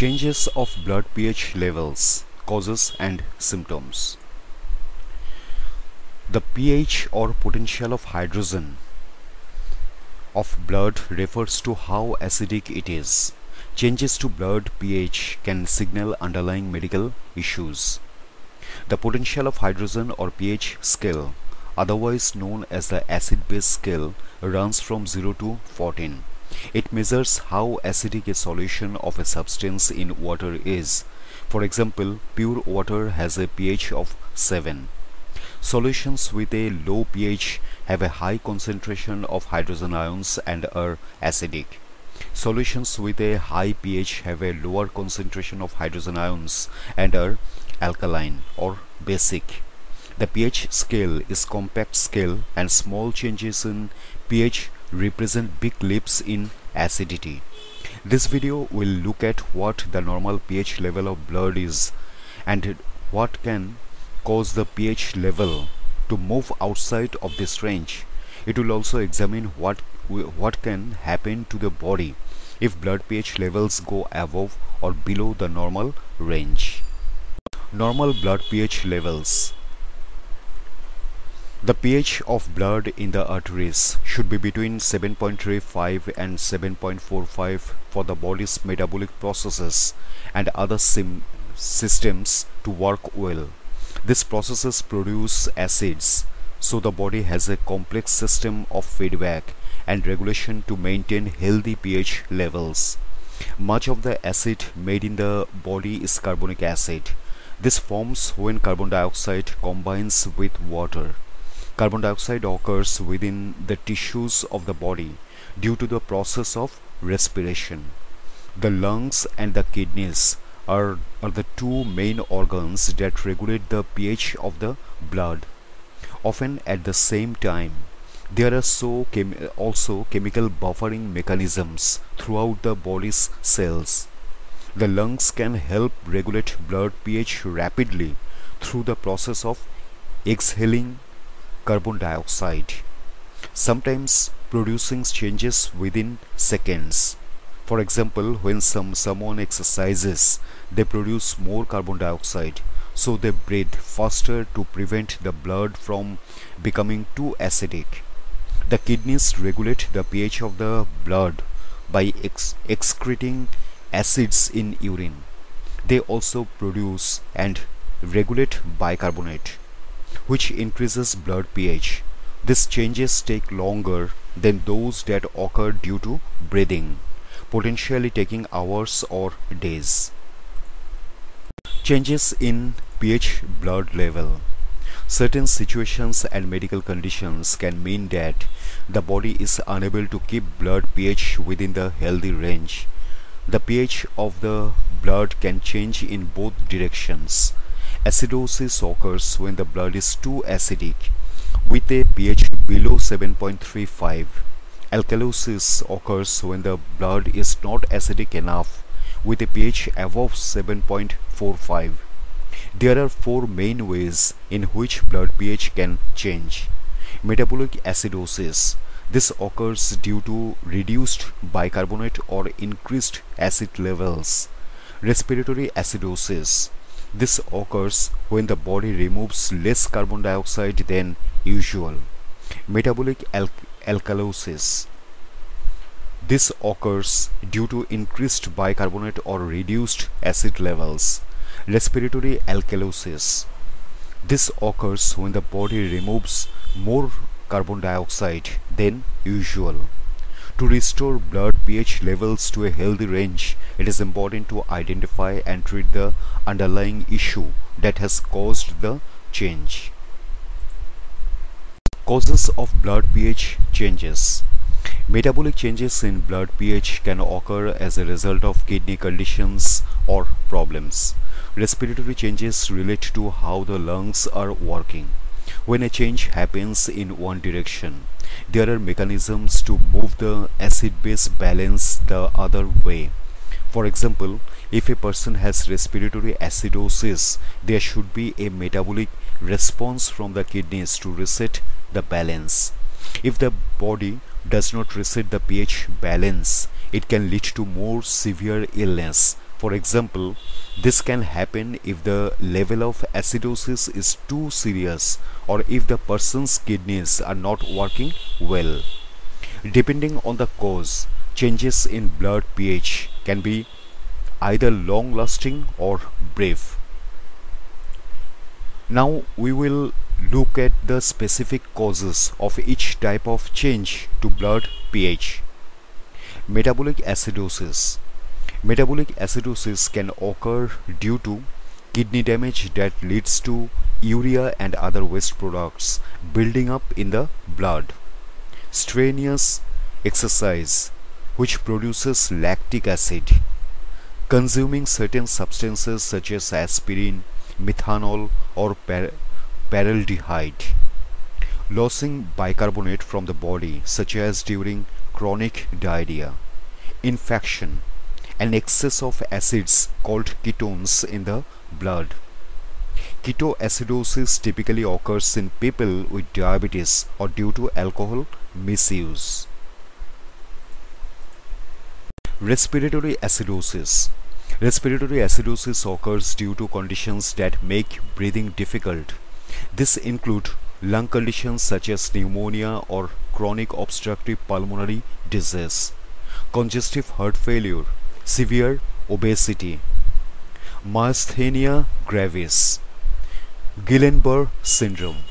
Changes of blood pH levels, causes and symptoms. The pH or potential of hydrogen of blood refers to how acidic it is. Changes to blood pH can signal underlying medical issues. The potential of hydrogen or pH scale, otherwise known as the acid-base scale, runs from 0 to 14. It measures how acidic a solution of a substance in water is. For example, pure water has a pH of 7. Solutions with a low pH have a high concentration of hydrogen ions and are acidic. Solutions with a high pH have a lower concentration of hydrogen ions and are alkaline or basic. The pH scale is compact scale and small changes in pH represent big leaps in acidity. This video will look at what the normal pH level of blood is and what can cause the pH level to move outside of this range. It will also examine what can happen to the body if blood pH levels go above or below the normal range. Normal blood pH levels. The pH of blood in the arteries should be between 7.35 and 7.45 for the body's metabolic processes and other systems to work well. These processes produce acids, so the body has a complex system of feedback and regulation to maintain healthy pH levels. Much of the acid made in the body is carbonic acid. This forms when carbon dioxide combines with water. Carbon dioxide occurs within the tissues of the body due to the process of respiration. The lungs and the kidneys are the two main organs that regulate the pH of the blood. Often at the same time, there are also chemical buffering mechanisms throughout the body's cells. The lungs can help regulate blood pH rapidly through the process of exhaling carbon dioxide, sometimes producing changes within seconds. For example, when someone exercises, they produce more carbon dioxide, so they breathe faster to prevent the blood from becoming too acidic. The kidneys regulate the pH of the blood by excreting acids in urine. They also produce and regulate bicarbonate, which increases blood pH. These changes take longer than those that occur due to breathing, potentially taking hours or days. Changes in pH blood level. Certain situations and medical conditions can mean that the body is unable to keep blood pH within the healthy range. The pH of the blood can change in both directions. Acidosis occurs when the blood is too acidic, with a pH below 7.35. Alkalosis occurs when the blood is not acidic enough, with a pH above 7.45. There are four main ways in which blood pH can change. Metabolic acidosis. This occurs due to reduced bicarbonate or increased acid levels. Respiratory acidosis. This occurs when the body removes less carbon dioxide than usual. Metabolic alkalosis. This occurs due to increased bicarbonate or reduced acid levels. Respiratory alkalosis. This occurs when the body removes more carbon dioxide than usual. To restore blood pH levels to a healthy range, it is important to identify and treat the underlying issue that has caused the change. Causes of blood pH changes. Metabolic changes in blood pH can occur as a result of kidney conditions or problems. Respiratory changes relate to how the lungs are working. When a change happens in one direction, there are mechanisms to move the acid-base balance the other way. For example, if a person has respiratory acidosis, there should be a metabolic response from the kidneys to reset the balance. If the body does not reset the pH balance, it can lead to more severe illness, For example, this can happen if the level of acidosis is too serious or if the person's kidneys are not working well. Depending on the cause, changes in blood pH can be either long-lasting or brief. Now we will look at the specific causes of each type of change to blood pH. Metabolic acidosis. Metabolic acidosis can occur due to kidney damage that leads to urea and other waste products building up in the blood. Strenuous exercise, which produces lactic acid. Consuming certain substances such as aspirin, methanol or paraldehyde. Losing bicarbonate from the body such as during chronic diarrhea. Infection. An excess of acids called ketones in the blood. Ketoacidosis typically occurs in people with diabetes or due to alcohol misuse. Respiratory acidosis. Respiratory acidosis occurs due to conditions that make breathing difficult. This include lung conditions such as pneumonia or chronic obstructive pulmonary disease, congestive heart failure, severe obesity, myasthenia gravis, Guillain-Barré syndrome,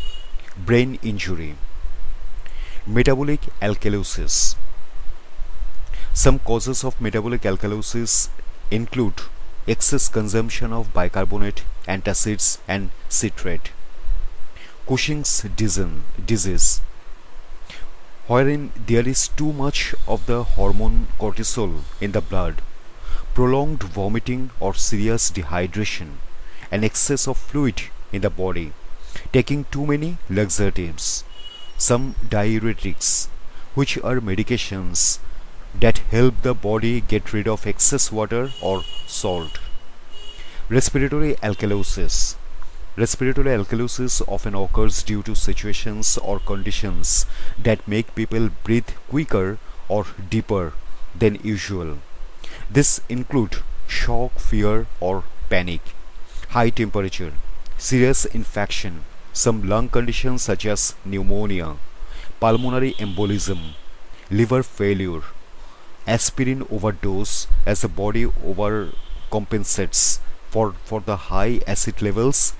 brain injury. Metabolic alkalosis. Some causes of metabolic alkalosis include excess consumption of bicarbonate, antacids and citrate. Cushing's disease, wherein there is too much of the hormone cortisol in the blood, prolonged vomiting or serious dehydration, and excess of fluid in the body, taking too many laxatives. Some diuretics, which are medications that help the body get rid of excess water or salt. Respiratory alkalosis. Respiratory alkalosis often occurs due to situations or conditions that make people breathe quicker or deeper than usual. This include shock, fear or panic, high temperature, serious infection, some lung conditions such as pneumonia, pulmonary embolism, liver failure, aspirin overdose as the body overcompensates for the high acid levels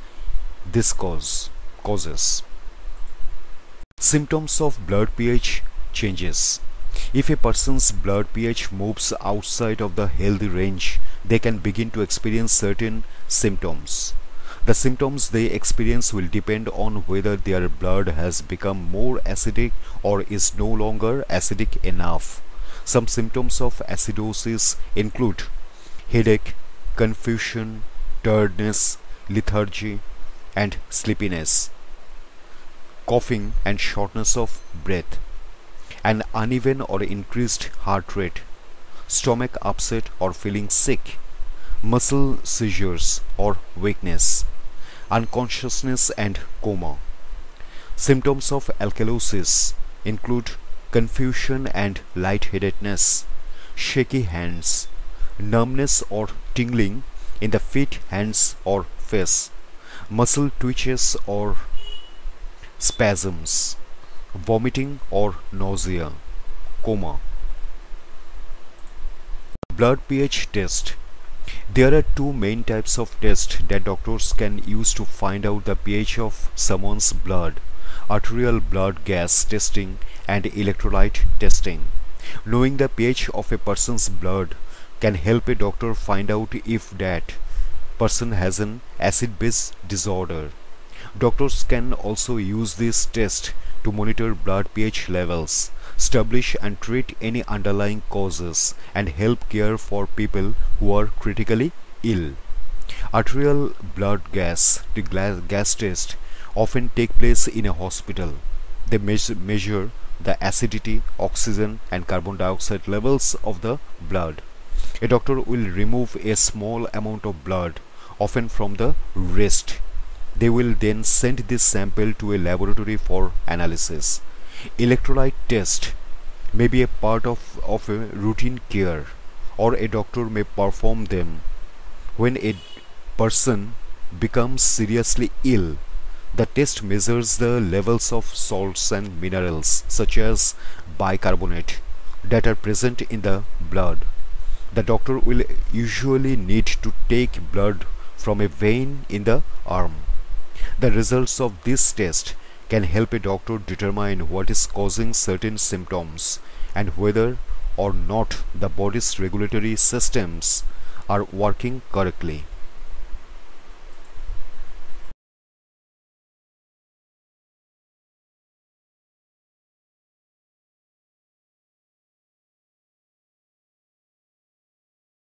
this causes. Symptoms of blood pH changes. If a person's blood pH moves outside of the healthy range, they can begin to experience certain symptoms. The symptoms they experience will depend on whether their blood has become more acidic or is no longer acidic enough. Some symptoms of acidosis include headache, confusion, tiredness, lethargy, and sleepiness, coughing and shortness of breath, an uneven or increased heart rate, stomach upset or feeling sick, muscle seizures or weakness, unconsciousness and coma. Symptoms of alkalosis include confusion and lightheadedness, shaky hands, numbness or tingling in the feet, hands or face, muscle twitches or spasms, vomiting or nausea, coma. Blood pH test. There are two main types of tests that doctors can use to find out the pH of someone's blood: arterial blood gas testing and electrolyte testing. Knowing the pH of a person's blood can help a doctor find out if that person has an acid-base disorder. Doctors can also use this test to monitor blood pH levels, establish and treat any underlying causes, and help care for people who are critically ill. Arterial blood gas, the gas test, often take place in a hospital. They measure the acidity, oxygen and carbon dioxide levels of the blood. A doctor will remove a small amount of blood, often from the wrist. They will then send this sample to a laboratory for analysis. Electrolyte test may be a part of a routine care, or a doctor may perform them When a person becomes seriously ill, the test measures the levels of salts and minerals such as bicarbonate that are present in the blood. The doctor will usually need to take blood from a vein in the arm. The results of this test can help a doctor determine what is causing certain symptoms and whether or not the body's regulatory systems are working correctly.